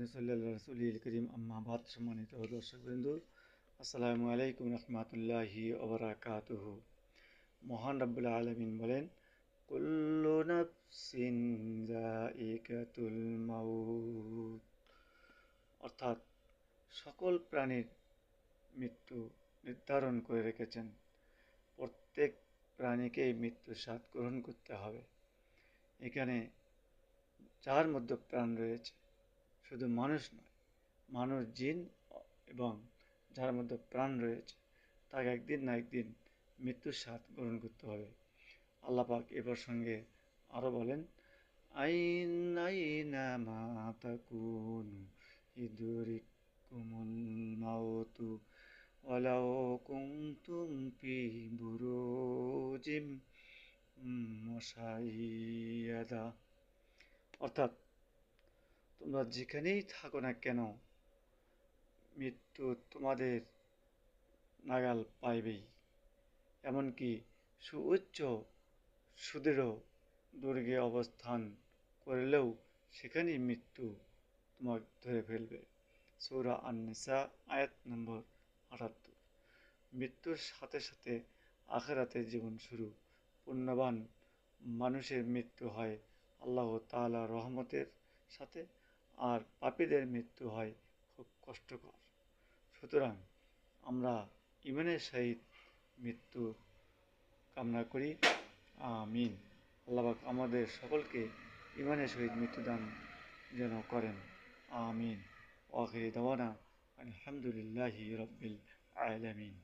সাল্লাল্লাহু রাসূলিল কারীম আম্মা বাদ। সম্মানিত দর্শকবৃন্দ, আসসালামু আলাইকুম রাহমাতুল্লাহি ওয়া বারাকাতুহু। মহান রব্বুল আলামিন বলেন, কুল্লু নাফসিন যায়িকাতুল মাউত, অর্থাৎ সকল প্রাণীর মৃত্যু নির্ধারণ করে রেখেছেন। প্রত্যেক প্রাণীকেই মৃত্যুর স্বাদ গ্রহণ করতে হবে। এখানে যার মধ্যে প্রাণ রয়েছে, শুধু মানুষ নয়, মানুষ, জিন এবং যার মধ্যে প্রাণ রয়েছে, তাকে একদিন না একদিন মৃত্যুর স্বাদ গ্রহণ করতে হবে। আল্লাহ পাক এ প্রসঙ্গে আরও বলেন, আইনা মা তাকুনু ইদরিকুমুল মাউতু ওয়ালাউ কুনতুম ফি বুরুজিম মুশাইয়াদা, অর্থাৎ তোমরা যেখানেই থাকো না কেন, মৃত্যু তোমাদের নাগাল পাইবেই। এমনকি সুউচ্চ সুদৃঢ় দুর্গে অবস্থান করলেও সেখানেই মৃত্যু তোমার ধরে ফেলবে। সূরা আন-নিসা আয়াত নম্বর ৭৮। মৃত্যুর সাথে সাথে আখিরাতের জীবন শুরু। পুণ্যবান মানুষের মৃত্যু হয় আল্লাহ তাআলার রহমতের সাথে, আর পাপীদের মৃত্যু হয় খুব কষ্টকর। সুতরাং আমরা ঈমানের সহিত মৃত্যু কামনা করি। আমিন। আল্লাহ পাক আমাদের সকলকে ঈমানের সহিত মৃত্যুদান যেন করেন। আমিন। ওয়া আখিরু দাওয়ানা আলহামদুলিল্লাহি রাব্বিল আলামিন।